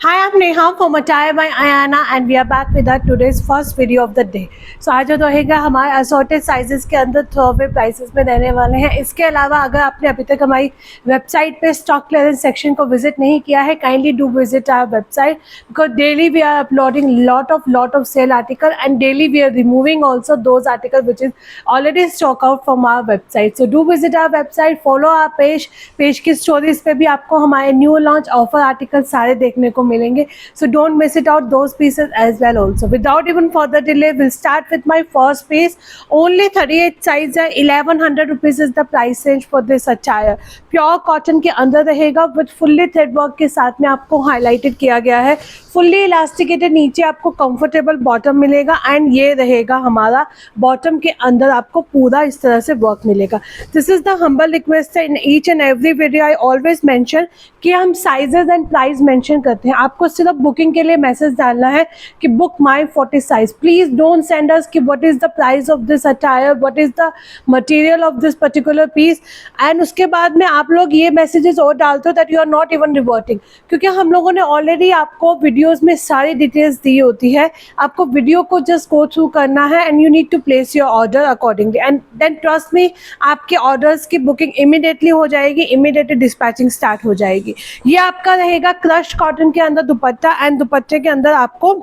Hi, I'm Neha from Attire by Ayana and we are back with our today's first video of the day. So आज जो रहेगा हमारे assorted sizes के अंदर throwaway prices में रहने वाले हैं। इसके अलावा अगर आपने अभी तक हमारी वेबसाइट पे स्टॉक क्लियरेंस सेक्शन को विजिट नहीं किया है, kindly do visit our website because daily we are uploading lot of sale article and daily we are removing also those article which is already stock out from our website. So do visit our website, follow our page की stories पे भी आपको हमारे new launch offer article सारे देखने को मिलेंगे. So don't miss it out those pieces as well also. Without even further delay, we'll start with my first piece. Only 38 size है, 1100 rupees is the price range for this attire. Pure cotton के अंदर रहेगा with fully thread work के साथ में आपको highlighted किया गया है. फुल्ली इलास्टिकेटेड नीचे आपको कंफर्टेबल बॉटम मिलेगा एंड ये रहेगा हमारा बॉटम के अंदर आपको पूरा इस तरह से वर्क मिलेगा. This is the humble request है in each and every video I always mention कि हम साइजेस एंड प्राइस मेंशन करते हैं. आपको सिर्फ बुकिंग के लिए मैसेज डालना है कि book my 40 size. Please don't send us कि what is the price of this attire, what is the material of this particular piece and उसके बाद में आप लोग ये मैसेजेस और डालते हो that you are not even reverting, क्योंकि हम लोगों ने ऑलरेडी आपको वीडियोस में सारी डिटेल्स दी होती है. आपको वीडियो को जस्ट गो थ्रू करना है and you need to place your order accordingly and then trust me आपके ऑर्डर्स की बुकिंग इमीडिएटली हो जाएगी, इमीडिएटली डिस्पैचिंग स्टार्ट हो जाएगी. ये आपका रहेगा क्रश कॉटन के अंदर दुपट्टा एंड दुपट्टे के अंदर आपको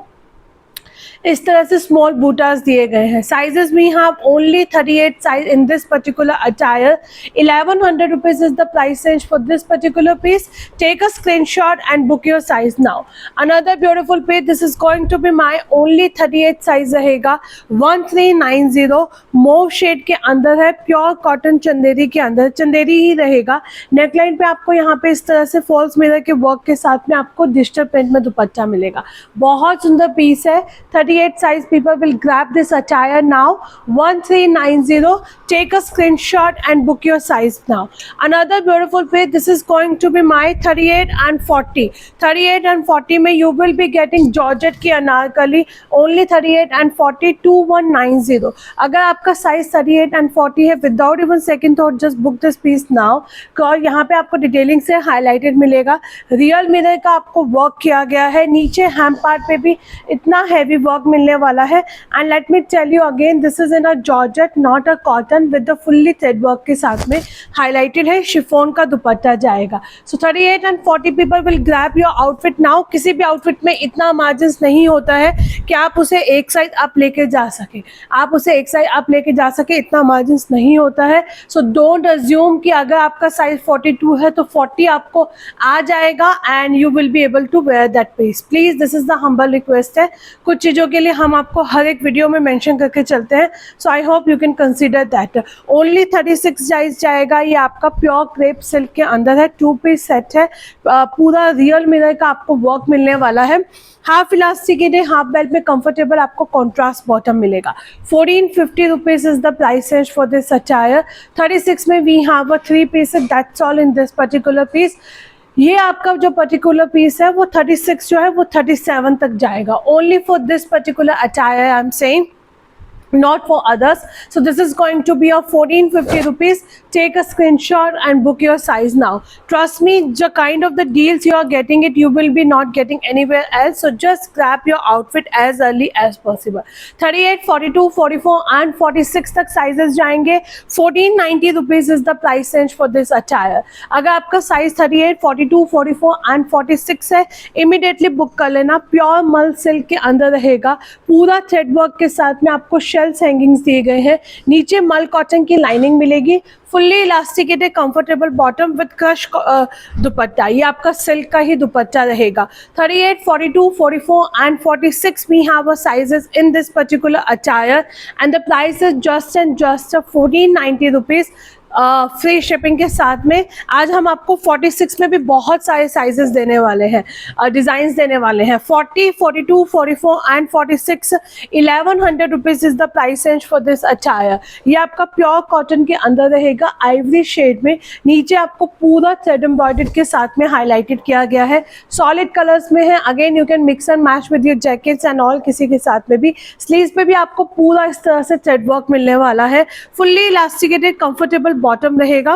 इस तरह से स्मॉल बूटास दिए गए हैं. Sizes we have only 38 size in this particular attire. 1100 rupees is the price range for this particular piece. Take a screenshot and book your size now. Another beautiful piece. This is going to be my only 38 size रहेगा. 1390 mauve shade के अंदर है, pure cotton Chanderi के अंदर, चंदेरी ही रहेगा. Neckline पे आपको यहाँ पे इस तरह से फॉल्स मिरर के वर्क के साथ में आपको डिजिटल प्रिंट में दुपट्टा मिलेगा. बहुत सुंदर पीस है. 38 size people will grab this attire now. 1390. Take a screenshot and book your size now. Another beautiful piece. This is going to be my 38 and 40. 38 and 40 में you will be getting georgette की Anarkali. Only 38 and 40. 2190. अगर आपका size 38 and 40 है, without even second thought just book this piece now. और यहाँ पे आपको detailing से हाईलाइटेड मिलेगा. रियल मिरर का आपको वर्क किया गया है. नीचे हैम पार्ट पे भी इतना हैवी वर्क मिलने वाला है and let me tell you again this is in a georgette not a cotton with the fully thread work के साथ में हाईलाइटेड है. शिफॉन का दुपट्टा जाएगा. So 38 and 40 people will grab your outfit now. किसी भी आउटफिट में इतना मार्जिन नहीं होता है कि आप उसे एक साइज अप लेके जा सके, आप उसे एक साइज अप लेके जा सके, इतना मार्जिन नहीं होता है. सो डोंट अज्यूम कि अगर आपका साइज 42 है तो 40 आपको आ जाएगा and you will be able to wear that piece. Please this is the humble request है. कुछ चीज़ों के लिए हम आपको हर एक वीडियो में मेंशन करके चलते हैं. So I hope you can consider that. Only 36 size जाएगा. ये आपका प्योर क्रेप सिल्क के अंदर है. 2 पीस सेट है. पूरा रियल मिरर का आपको वर्क मिलने वाला है. हाफ इलास्टिकेटेड हाफ बेल्ट में कंफर्टेबल आपको कॉन्ट्रास्ट बॉटम मिलेगा. 1450 rupees is the price range for this attire. 36 में we have a 3 piece. That's all in this particular piece. ये आपका जो पर्टिकुलर पीस है वो 36 जो है वो 37 तक जाएगा. Only for this particular attire I am saying, not for others. So this is going to be a 1450 rupees. Take a screenshot and book your size now. Trust me, the kind of the deals you are getting it you will be not getting anywhere else. So just grab your outfit as early as possible. 38, 42, 44 and 46 तक sizes जाएंगे. 1490 rupees is the price range for this attire. अगर आपका size 38, 42, 44 and 46 है, immediately book कर लेना. Pure मल silk के अंदर रहेगा. पूरा थ्रेड वर्क के साथ में आपको शेल्स हैंगिंग्स दिए गए हैं. नीचे मल कॉटन की लाइनिंग मिलेगी. Fully elasticated comfortable bottom with crush दुपट्टा. ये आपका सिल्क का ही दुपट्टा रहेगा. 38, 42, 44 and 46 we have a sizes in this particular attire and the price is just and just 1490 rupees. Free shipping के साथ में आज हम आपको 46 में भी बहुत सारे साइजेस देने वाले हैं, डिज़ाइंस देने वाले हैं. 40, 42, 44 and 46. 1100 rupees is the price range for this attire. ये आपका प्योर कॉटन के अंदर रहेगा आइवरी शेड में. नीचे आपको पूरा थ्रेड एम्ब्रॉयडर्ड के साथ में हाईलाइटेड किया गया है. सॉलिड कलर्स में है. Again you can mix and match with your jackets and all. किसी के साथ में भी स्लीव्स पे भी आपको पूरा इस तरह से थ्रेड वर्क मिलने वाला है. फुल्ली इलास्टिकेटेड कंफर्टेबल बॉटम रहेगा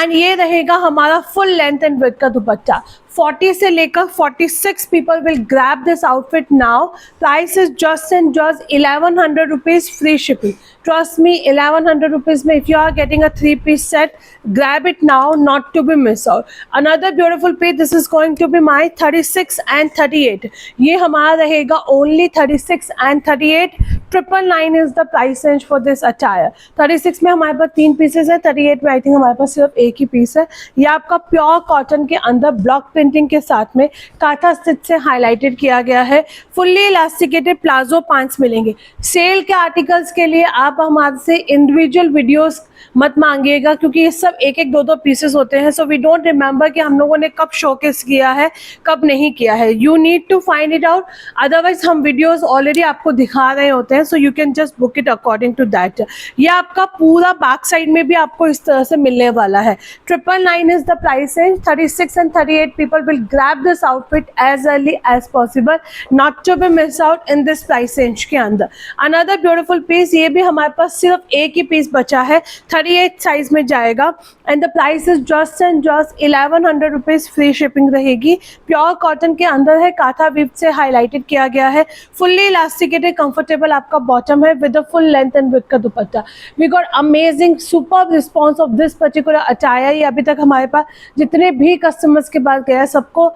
एंड ये रहेगा हमारा फुल लेंथ एंड विड्थ का दुपट्टा. 40 से लेकर 46 people will grab this outfit now. Price is just and just 1100 rupees, free shipping. Trust me, 1100 rupees में if you are getting a 3-piece set, grab it now, not to be miss out. Another beautiful piece, this is going to be my 36 and 38. ये हमारा रहेगा only 36 and 38. 999 is the price range for this attire. 36 में हमारे पास 3 pieces है, 38 में I think हमारे पास सिर्फ एक ही पीस है. ये आपका प्योर कॉटन के अंदर ब्लॉक प्रिंटिंग के साथ में काथा स्टिच से हाईलाइटेड किया गया है. फुल्ली इलास्टिकेटेड प्लाजो पैंट्स मिलेंगे. सेल के आर्टिकल्स के लिए आप हमारे से इंडिविजुअल वीडियोस मत मांगिएगा क्योंकि ये सब एक एक दो दो पीसेस होते हैं. सो वी डोंट रिमेंबर कि हम लोगों ने कब शोकेस किया है, कब नहीं किया है. You need to find it out, otherwise हम वीडियोस ऑलरेडी आपको दिखा रहे होते हैं. So you can just book it according to that. ये आपका पूरा बैक साइड में भी आपको इस तरह से मिलने वाला है. 999 is the price range. 36 and 38 people will grab this outfit as early as possible, not to be miss out in this price range के अंदर. अनदर ब्यूटीफुल पीस, ये भी हमारे पास सिर्फ एक ही पीस बचा है, 38 साइज में जाएगा. And the price is just and just 1100 rupees, free shipping रहेगी. प्योर कॉटन के अंदर है, काथा वीव से हाईलाइटेड किया गया है. फुल्ली इलास्टिकेटेड कंफर्टेबल आपका बॉटम है with a full length and width का dupatta. We got amazing superb response of this particular attire. ये अभी तक हमारे पास जितने भी कस्टमर्स के पास गया सबको,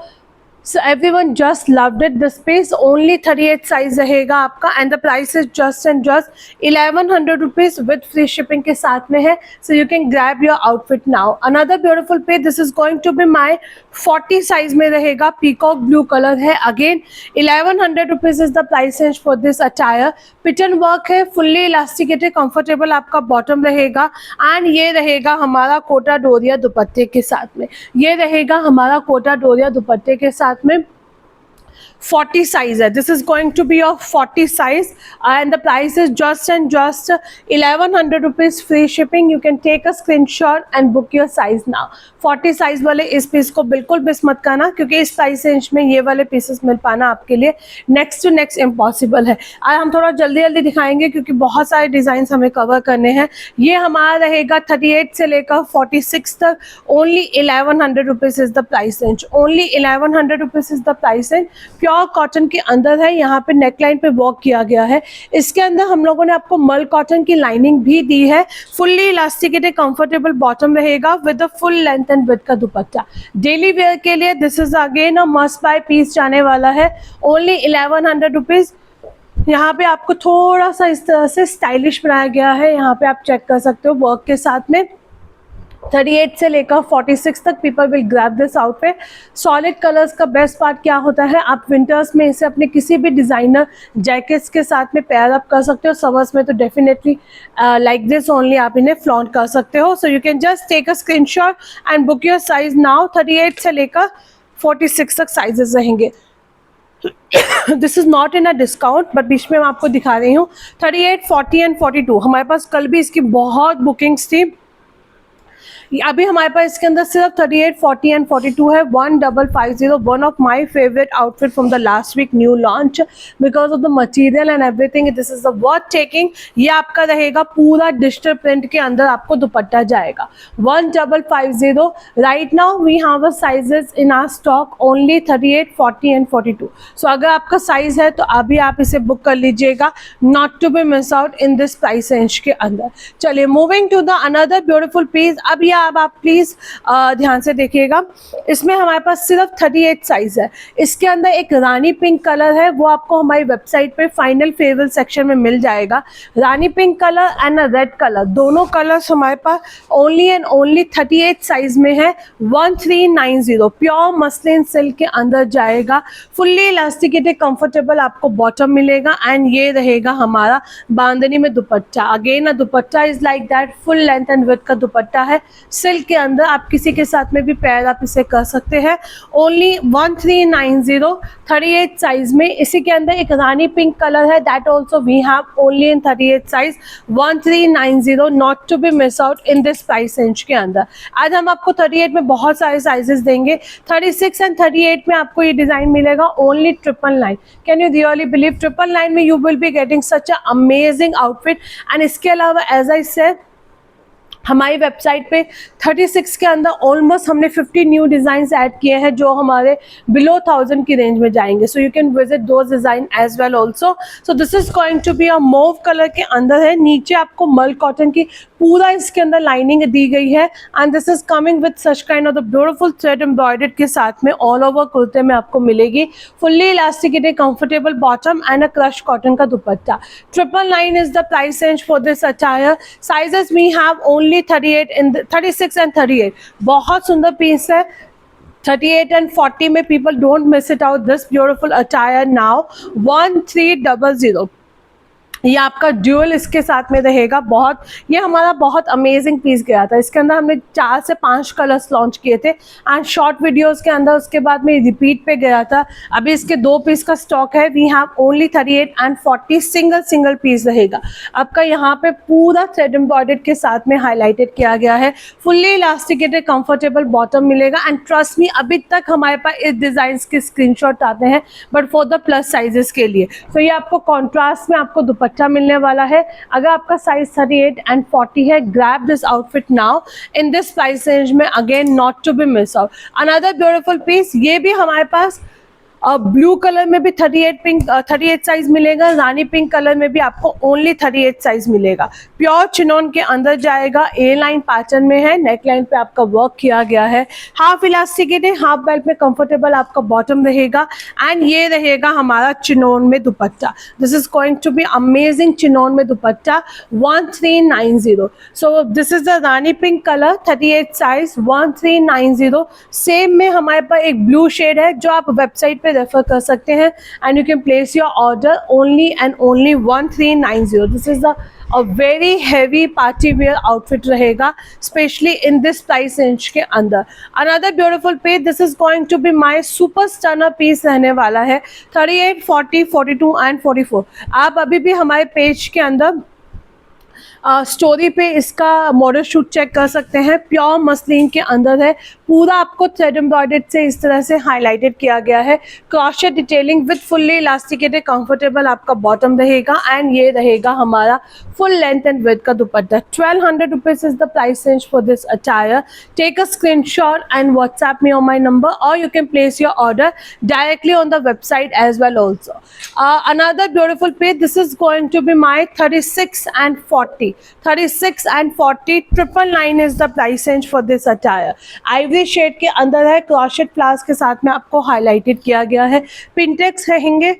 so everyone just loved it. The space only 38 size रहेगा आपका and the price is just and just 1100 rupees with free shipping के साथ में है. So you can grab your outfit now. Another beautiful piece, this is going to be my 40 size में रहेगा. peacock blue color है. Again 1100 rupees is the price range for this attire. पिटन work है, fully elasticated comfortable आपका bottom रहेगा. And ये रहेगा हमारा कोटा डोरिया दुपट्टे के साथ में. ये रहेगा हमारा कोटा डोरिया दुपट्टे के साथ में. 40 size है. This is going to be of 40 size and the price is just and just 1100 rupees, free shipping. You can take a screenshot and book your size now. 40 size वाले इस पीस को बिल्कुल मिस मत करना क्योंकि इस price range में ये वाले पीसेस मिल पाना आपके लिए नेक्स्ट टू नेक्स्ट इम्पॉसिबल है. आज हम थोड़ा जल्दी जल्दी दिखाएंगे क्योंकि बहुत सारे डिज़ाइन हमें कवर करने हैं. ये हमारा रहेगा 38 से लेकर 46 तक. Only 1100 rupees is the price range. Only 1100 rupees is the price range. Pure cotton के अंदर है. यहाँ पे नेकलाइन पे वर्क किया गया है. इसके अंदर हम लोगों ने आपको मल कॉटन की लाइनिंग भी दी है. फुल्ली इलास्टिकेटेड कंफर्टेबल बॉटम रहेगा with a full length and width का दुपट्टा. डेली वेयर के लिए this is again a must buy piece जाने वाला है. Only 1100 rupees. यहाँ पे आपको थोड़ा सा इस तरह से स्टाइलिश बनाया गया है. यहाँ पे आप चेक कर सकते हो वर्क के साथ में. 38 से लेकर 46 तक people will grab this outfit. Solid colours का बेस्ट पार्ट क्या होता है, आप विंटर्स में इसे अपने किसी भी डिज़ाइनर जैकेट्स के साथ में पेयर अप कर सकते हो. समर्स में तो डेफिनेटली लाइक दिस ओनली आप इन्हें फ्लॉन्ट कर सकते हो. So you can just take a screenshot and book your size now. 38 से लेकर 46 तक साइजेस रहेंगे. This is not in a discount but बीच में मैं आपको दिखा रही हूँ. 38, 40 एंड 42 हमारे पास कल भी इसकी बहुत बुकिंग्स थी. अभी हमारे पास इसके अंदर सिर्फ 38, 40 एंड 42 है. 1550, one of my favourite outfit from the last week new launch because of the material and everything. This is the worth taking. ये आपका रहेगा पूरा डिजिटल प्रिंट के अंदर आपको दुपट्टा जाएगा. 1550. Right now we have a sizes in our stock only 38, 40 and 42. So अगर आपका साइज है तो अभी आप इसे बुक कर लीजिएगा, not to be miss out in this price range के अंदर. चलिए moving to the another beautiful piece. अब ये अब आप प्लीज़ ध्यान से देखिएगा. इसमें हमारे पास सिर्फ 38 साइज है. इसके अंदर एक रानी पिंक कलर है, वो आपको हमारी वेबसाइट पे फाइनल फेवरेट सेक्शन में मिल जाएगा. रानी pink colour and red colour, दोनों कलर्स हमारे पास ओनली एंड ओनली 38 साइज में है. 1390 प्योर मसलिन सिल्क के अंदर जाएगा. फुल्ली इलास्टिकेटेड कंफर्टेबल आपको बॉटम मिलेगा एंड ये रहेगा हमारा बांधनी में dupatta. Again a dupatta is like that, full length and width का दुपट्टा है. सिल्क के अंदर आप किसी के साथ में भी पैर आप इसे कर सकते हैं. ओनली 1390 38 साइज में. इसी के अंदर एक रानी पिंक कलर है, that also we have only in 38 size. 1390, not to be miss out in this price range के अंदर. आज हम आपको 38 में बहुत सारे साइजेस देंगे. 36 एंड 38 में आपको ये डिजाइन मिलेगा only 999. Can you really believe 999 में you will be getting such a amazing outfit. And इसके अलावा एज आई सेड हमारी वेबसाइट पे 36 के अंदर ऑलमोस्ट हमने 50 न्यू डिज़ाइंस ऐड किए हैं जो हमारे बिलो 1000 की रेंज में जाएंगे. So you can visit those design as well also. So this is going to be a mauve colour के अंदर है. नीचे आपको मल कॉटन की पूरा इसके अंदर लाइनिंग दी गई है and this is coming with such kind of the beautiful thread embroidered के साथ में ऑल ओवर कुर्ते में आपको मिलेगी. Fully elasticated comfortable bottom and a crush cotton का dupatta. 999 is the price range for this attire. Sizes we have only 38 in 36 and 38. बहुत सुंदर पीस है. 38 and 40 में people don't miss it out this beautiful attire now. 1300. ये आपका dual इसके साथ में रहेगा. बहुत ये हमारा बहुत अमेजिंग पीस गया था. इसके अंदर हमने 4 से 5 कलर्स लॉन्च किए थे एंड शॉर्ट वीडियोस के अंदर उसके बाद में रिपीट पे गया था. अभी इसके 2 पीस का स्टॉक है. We have only 38 and 40 single piece रहेगा. आपका यहाँ पे पूरा थ्रेड एम्ब्रॉयडर्ड के साथ में हाईलाइटेड किया गया है. फुल्ली इलास्टिकेटेड कंफर्टेबल बॉटम मिलेगा एंड ट्रस्ट मी अभी तक हमारे पास इस डिज़ाइन के स्क्रीनशॉट आते हैं but for the plus sizes के लिए. तो ये आपको कॉन्ट्रास्ट में आपको दुपट्टा मिलने वाला है. अगर आपका साइज 38 एंड 40 है, grab this outfit now in this price range में. Again not to be miss out. Another beautiful piece. ये भी हमारे पास ब्लू कलर में भी 38 साइज मिलेगा. रानी पिंक कलर में भी आपको ओनली 38 साइज मिलेगा. प्योर चिनोन के अंदर जाएगा. ए लाइन पैटर्न में है. नेक लाइन पे आपका वर्क किया गया है. हाफ इलास्टिकेटेड हाफ बेल्ट में कंफर्टेबल आपका बॉटम रहेगा एंड ये रहेगा हमारा चिनोन में dupatta. This is going to be amazing chinon में dupatta. 1390. So this is the रानी पिंक कलर 38 साइज 1390. सेम में हमारे पास एक ब्लू शेड है जो आप वेबसाइट रेफर कर सकते हैं and you can place your order only and only 1390. This is a very heavy party wear outfit रहेगा specially in this price range के अंदर. Another beautiful piece. This is going to be my super stunner piece रहने वाला है. 38 40 42 and 44. आप अभी भी हमारे पेज के अंदर स्टोरी पे इसका मॉडल शूट चेक कर सकते हैं. प्योर मसलिन के अंदर है. पूरा आपको थ्रेड एम्ब्रॉयडर्ड से इस तरह से हाईलाइटेड किया गया है. Crochet detailing with fully elasticated comfortable आपका बॉटम रहेगा एंड ये रहेगा हमारा फुल लेंथ एंड विड्थ का dupatta. 1200 rupees is the price range for this attire. Take a screenshot and WhatsApp me on my number और you can place your order directly on the website as well also. Another beautiful piece. This is going to be my 36 and 40. 36 and 40. 999 is the price range for this attire. Ivory shade के अंदर है. Crochet flowers के साथ में आपको highlighted किया गया है. पिंटेक्स रहेंगे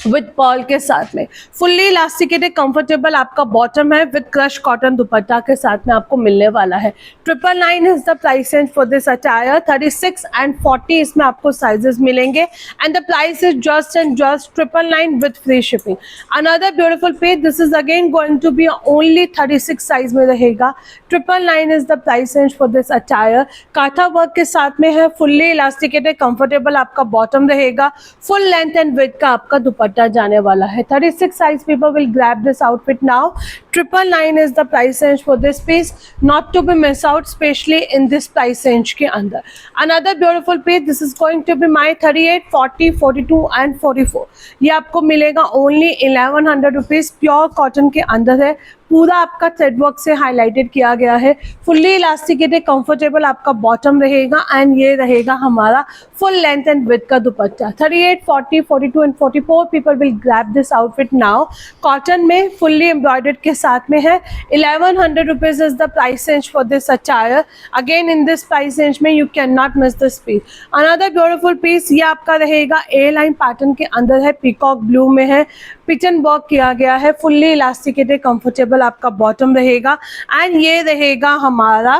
विद पर्ल के साथ में. फुल्ली इलास्टिकेटेड कंफर्टेबल आपका बॉटम है विद क्रश कॉटन दुपट्टा के साथ में आपको मिलने वाला है. 999 is the price range for this attire. 36 and 40 इसमें आपको साइजेस मिलेंगे and the price is just and just 999 with free shipping. Another beautiful piece. This is again going to be only 36 size में रहेगा. 999 is the price range for this attire. काथा work के साथ में है. Fully elasticated comfortable आपका bottom रहेगा. Full length and width का आपका दुपट्टा जाने वाला है. 36 size people will grab this outfit now. 999 is the price range for this piece. Not to be miss out specially in this price range के अंदर. Another beautiful piece. This is going to be my 38 40 42 and 44. ये आपको मिलेगा only 1100 rupees. Pure cotton के अंदर है. पूरा आपका थ्रेड वर्क से हाईलाइटेड किया गया है. फुल्ली इलास्टिकेटेड कंफर्टेबल आपका बॉटम रहेगा एंड ये रहेगा हमारा फुल लेंथ एंड विड्थ का dupatta. 38 40 42 and 44 people will grab this outfit now. Cotton में फुल्ली एम्ब्रॉयडर्ड के साथ में है. 1100 rupees is the price range for this attire. Again in this price range में you can not miss this piece. Another beautiful piece. ये आपका रहेगा ए line pattern के अंदर है. पीकॉक ब्लू में है. पिचन वर्क किया गया है. फुल्ली इलास्टिकेटेड कंफर्टेबल आपका बॉटम रहेगा एंड ये रहेगा हमारा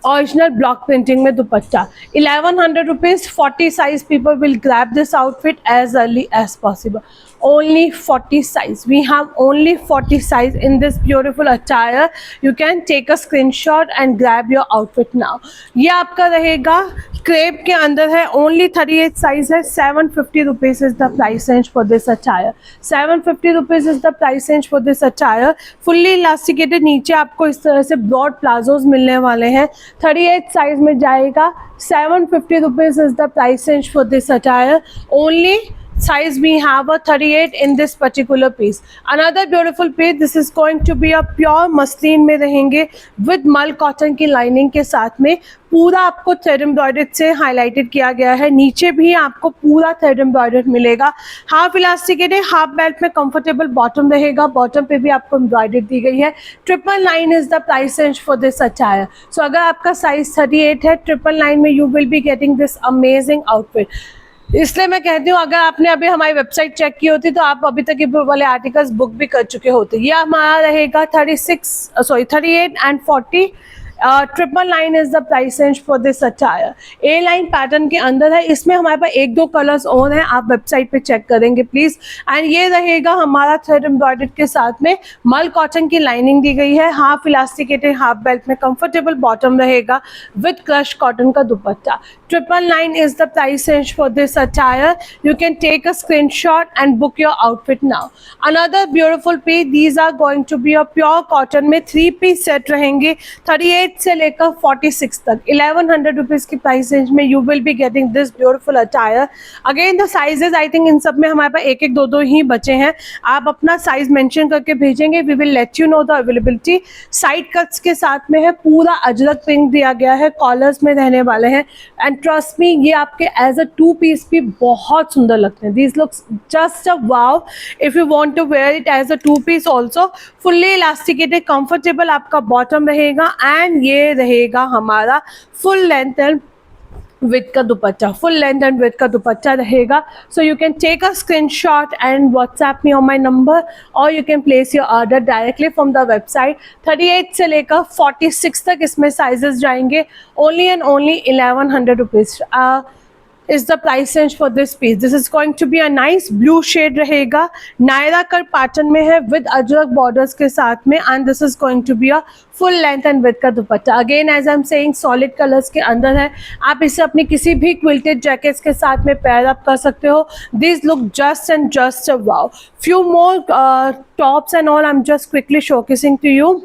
ओरिजिनल ब्लॉक प्रिंटिंग में dupatta. 1100 rupees. 40 size people will grab this outfit as early as possible. only 40 size. We have only 40 size in this beautiful attire. You can take a screenshot and grab your outfit now. ये आपका रहेगा crepe के अंदर है. Only 38 size है. 750 rupees is the price range for this attire. 750 rupees is the price range for this attire. Fully elasticated. नीचे आपको इस तरह से ब्रॉड प्लाजोज मिलने वाले हैं. 38 साइज में जाएगा. 750 rupees is the price range for this attire. Only size we have a 38 in this particular piece. Another beautiful piece, this is going to be a pure muslin में रहेंगे with मल cotton की lining के साथ में। पूरा आपको thread embroidered से हाईलाइटेड किया गया है, नीचे भी आपको पूरा थ्रेड एम्ब्रॉयडर्ड मिलेगा। हाफ इलास्टिकेट है, हाफ बेल्ट में कंफर्टेबल बॉटम रहेगा, बॉटम पे भी आपको एम्ब्रॉयडर्ड दी गई है। 999 is the price range for this attire. So अगर आपका साइज 38 है, 999 में you will be getting this amazing outfit. इसलिए मैं कहती हूँ अगर आपने अभी हमारी वेबसाइट चेक की होती तो आप अभी तक ये वाले आर्टिकल्स बुक भी कर चुके होते। ये हमारा रहेगा 38 and 40। 999 is the price range for this attire. A line pattern के अंदर है, इसमें हमारे पास 1-2 कलर्स और हैं, आप वेबसाइट पे चेक करेंगे प्लीज। एंड ये रहेगा हमारा थ्रेड एम्ब्रॉयडर्ड के साथ में मल कॉटन की लाइनिंग दी गई है, हाफ इलास्टिकेटेड हाफ बेल्ट में कंफर्टेबल बॉटम रहेगा विद क्रश कॉटन का dupatta. 999 is the price range for this attire. You can take a screenshot and book your outfit now. Another beautiful piece, these are going to be a pure cotton में 3-piece set रहेंगे 38 से लेकर 46 तक। 1100 rupees की price range में you will be getting this beautiful attire. Again the sizes I think इन सब में हमारे पास 1-1, 2-2 ही बचे हैं। आप अपना साइज मेंशन करके भेजेंगे, we will let you know the availability. Side cuts के साथ में है, पूरा अजरक प्रिंट दिया गया है, कॉलर्स में रहने वाले हैं। एंड ट्रस्ट मी, ये आपके एज अ 2 पीस भी बहुत सुंदर लगते हैं। This looks just a wow if you want to wear it as a 2 piece also. Fully elasticated comfortable आपका बॉटम रहेगा एंड ये रहेगा हमारा फुल लेंथ एंड विथ का dupatta, full length and width का दुपट्टा रहेगा। So you can take a screenshot and WhatsApp me on my number और you can place your order directly from the website. 38 से लेकर 46 तक इसमें साइजेस जाएंगे। Only and only 1100 rupees is the price range for this piece. This is going to be a nice blue shade रहेगा, Naira cut pattern में है with Ajrak borders के साथ में and this is going to be a full length and width का dupatta. Again as I am saying solid colours के अंदर है, आप इसे अपनी किसी भी क्विल्टेड जैकेट्स के साथ में पेयर अप कर सकते हो। This look just and just a wow. Few more tops and all I am just quickly showcasing to you.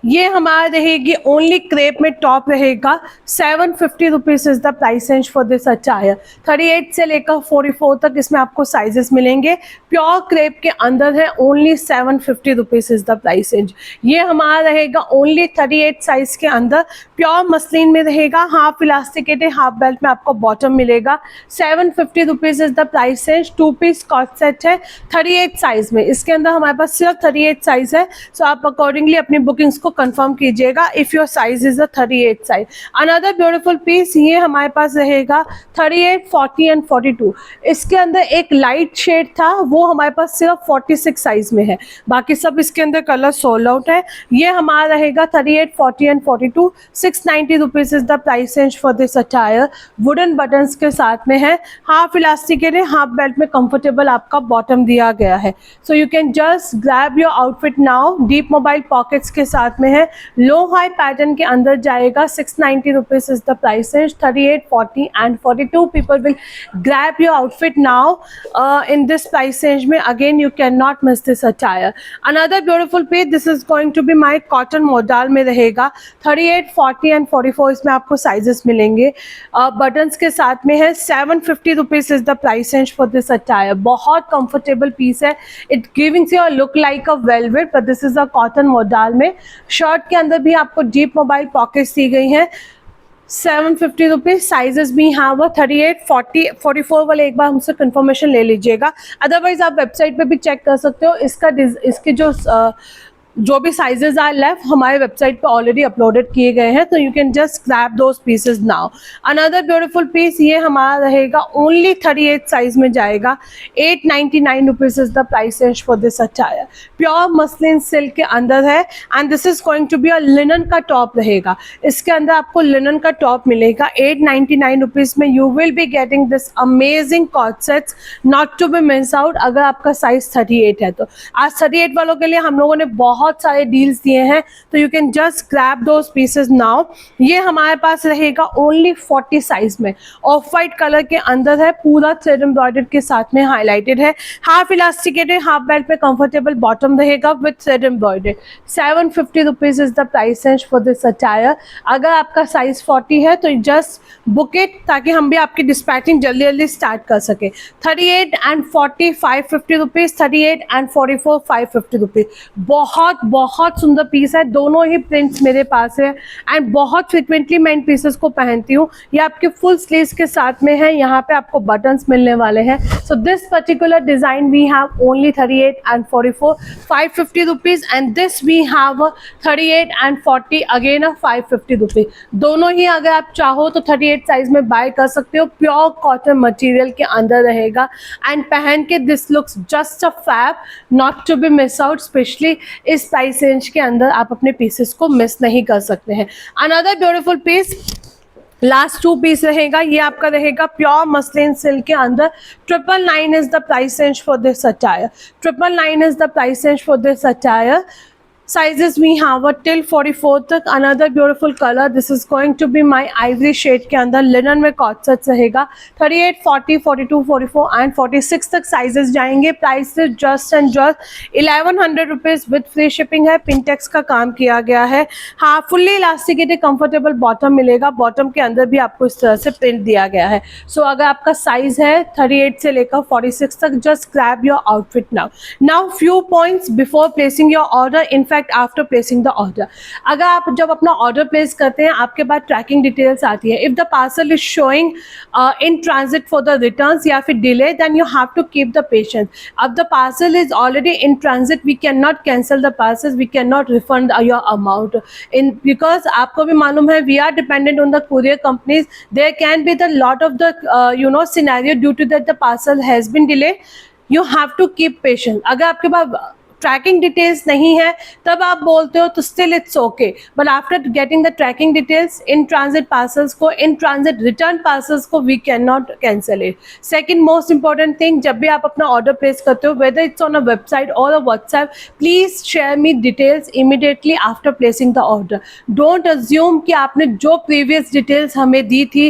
ये हमारा रहेगी ओनली क्रेप में टॉप रहेगा। 750 rupees is the price range for this attire. 38 से लेकर 44 तक इसमें आपको साइजेस मिलेंगे। प्योर क्रेप के अंदर है, only 750 rupees is the price range. ये हमारा रहेगा ओनली 38 साइज के अंदर, प्योर मसलिन में रहेगा, हाफ इलास्टिकेटेड हाफ बेल्ट में आपको बॉटम मिलेगा। 750 rupees is the price range. 2 piece co-ord set है 38 साइज में, इसके अंदर हमारे पास सिर्फ 38 साइज है। सो आप अकॉर्डिंगली अपनी बुकिंग्स को कंफर्म कीजिएगा if your size is a 38 size. Another beautiful piece ये हमारे पास रहेगा 38, 40 एंड 42। इसके अंदर एक लाइट शेड था, वो हमारे पास सिर्फ 46 साइज में है, बाकी सब इसके अंदर कलर सोल्ड आउट है। ये हमारा रहेगा 38, 40 and 42। 690 rupees is the price range for this attire. Wooden buttons के साथ में है, हाफ इलास्टिकेटेड हाफ बेल्ट में कंफर्टेबल आपका बॉटम दिया गया है। सो you can just grab your outfit now. Deep mobile pockets के साथ में है, लो हाई पैटर्न के अंदर जाएगा। 690 rupees is the price range. 38, 40 and 42 people will grab your outfit now in this price range में। Again you can not miss this attire. Another beautiful piece, this is going to be my cotton modal में रहेगा। 38, 40 and 44 इसमें आपको sizes मिलेंगे, buttons के साथ में है। 750 rupees is the price range for this attire. बहुत कंफर्टेबल पीस है, it giving you a look like a velvet, but this is a cotton modal में। शर्ट के अंदर भी आपको डीप मोबाइल पॉकेट्स दी गई हैं। 750 रुपीज। साइजेस भी यहाँ वो 38, 40, 44 वाले एक बार हमसे कंफर्मेशन ले लीजिएगा, अदरवाइज आप वेबसाइट पे भी चेक कर सकते हो। इसके जो भी साइजेस आर लेफ्ट हमारे वेबसाइट पे ऑलरेडी अपलोडेड किए गए हैं, तो you can just grab those pieces now. Another beautiful piece ये हमारा रहेगा ओनली 38 साइज में जाएगा। 899 rupees is the price range for this attire. Pure muslin silk के अंदर है and this is going to be a linen का top रहेगा। इसके अंदर आपको लिनन का टॉप मिलेगा। 899 रुपीज में you will be getting this amazing co-ord sets, not to be miss out. अगर आपका साइज 38 है तो आज 38 वालों के लिए हम लोगों ने बहुत बहुत सारे डील्स दिए हैं, तो you can just grab those pieces now. ये हमारे पास रहेगा ओनली 40 साइज में, ऑफ वाइट कलर के अंदर है, पूरा थ्रेड एम्ब्रॉयडर्ड के साथ में हाईलाइटेड है, हाफ इलास्टिकेटेड, हाफ बेल्ट पे कंफर्टेबल बॉटम रहेगा with thread embroidered. 750 rupees is the price range for this attire. अगर आपका साइज 40 है तो जस्ट बुक इट, ताकि हम भी आपकी डिस्पैचिंग जल्दी जल्दी स्टार्ट कर सके। 38 and 40 550 रुपीज, 38 and 44 550 रुपीज। बहुत बहुत सुंदर पीस है, दोनों ही प्रिंट्स मेरे पास है एंड बहुत फ्रिक्वेंटली मैं इन पीसेस को पहनती हूँ। ये आपके फुल स्लीव्स के साथ में है, यहाँ पे आपको बटन्स मिलने वाले हैं। So this particular design we have only 38 and 44 550 rupees, and this we have 38 and 40 again 550 rupees. दोनों ही अगर आप चाहो तो 38 साइज में बाय कर सकते हो। प्योर कॉटन मटेरियल के अंदर रहेगा एंड पहन के this looks just a fab, not to be miss out. Specially इस प्राइस रेंज के अंदर आप अपने पीसेस को मिस नहीं कर सकते हैं। Another beautiful piece, last 2 piece रहेगा, ये आपका रहेगा प्योर मसलिन सिल्क के अंदर। 999 is the price range for this attire. 999 is the price range for this attire. Sizes we have till 44 तक। Another beautiful colour, this is going to be my ivory shade के अंदर, linen में cot set रहेगा। 38 40 42 44 and 46 तक sizes जाएंगे। Price just and just 1100 rupees with free shipping है। Pintex का काम किया गया है। हाँ, फुल्ली इलास्टिकेटेड कंफर्टेबल बॉटम मिलेगा, बॉटम के अंदर भी आपको इस तरह से प्रिंट दिया गया है। सो अगर आपका साइज है 38 से लेकर 46 तक, just grab your outfit now. Now few points before placing your order, in fact after placing the order. अगर आप जब अपना ऑर्डर प्लेस करते हैं, आपके पास ट्रैकिंग डिटेल्स आती है। If the parcel is showing in transit for the returns या फिर delay, then you have to keep the patience. अब the parcel is already in transit, we can not cancel the parcel, we can not refund your amount in, because आपको भी मालूम है we are dependent on the courier companies. There can be the lot of the scenario due to that the parcel has been delayed. You have to keep patient. अगर आपके पास tracking details नहीं है तब आप बोलते हो तो still it's okay, but after getting the tracking details, in transit parcels को, इन ट्रांजिट रिटर्न पार्सल्स को we can not cancel it. Second most important thing, जब भी आप अपना ऑर्डर प्लेस करते हो, whether it's on a website और a WhatsApp, please share me details immediately after placing the order. Don't assume कि आपने जो प्रीवियस डिटेल्स हमें दी थी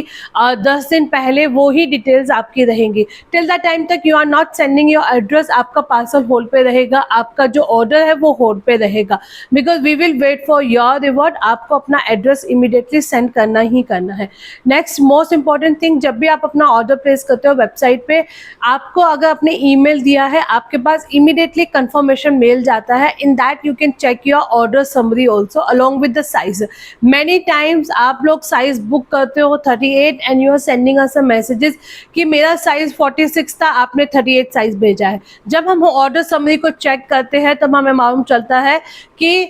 10 दिन पहले, वो ही डिटेल्स आपकी रहेंगी। टिल द टाइम तक you are not sending your address, आपका पार्सल होल्ड पे रहेगा, आपका जो ऑर्डर है वो होल्ड पे रहेगा, because we will wait for your reward. आपको अपना एड्रेस इमीडिएटली सेंड करना ही करना है। नेक्स्ट मोस्ट इंपॉर्टेंट थिंग, जब भी आप अपना ऑर्डर प्लेस करते हो वेबसाइट पे, आपको अगर आपने ईमेल दिया है, आपके पास इमीडिएटली कंफर्मेशन मेल जाता है। In that you can check your order summary also along with the size. Many times आप लोग साइज बुक करते हो 38 and you are sending us a messages कि मेरा साइज 46 था, आपने 38 साइज भेजा है। जब हम ऑर्डर समरी को चेक करते हैं तब हमें मालूम चलता है कि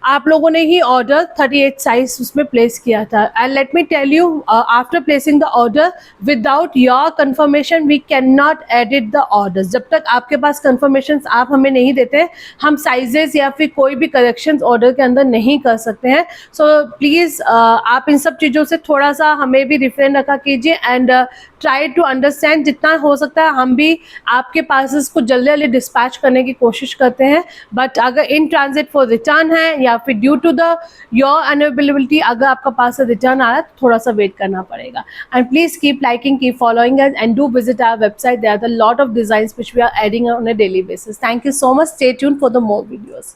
आप लोगों ने ही ऑर्डर 38 साइज उसमें प्लेस किया था। And let me tell you, after placing the order, without your confirmation we can not edit the order. जब तक आपके पास कंफर्मेशन आप हमें नहीं देते, हम साइजेस या फिर कोई भी करेक्शंस ऑर्डर के अंदर नहीं कर सकते हैं। सो प्लीज़ आप इन सब चीज़ों से थोड़ा सा हमें भी रिफ्रेन रखा कीजिए एंड ट्राई टू अंडरस्टैंड। जितना हो सकता है हम भी आपके पार्सल्स को जल्दी जल्दी डिस्पैच करने की कोशिश करते हैं, बट अगर इन ट्रांजिट फॉर रिटर्न है या फिर due to the your unavailability, अगर आपका पार्सल रिटर्न आ रहा है तो थोड़ा सा वेट करना पड़ेगा। And please keep liking, keep following us and do visit our website. There are the lot of designs which we are adding on a daily basis. Thank you so much. Stay tuned for the more videos.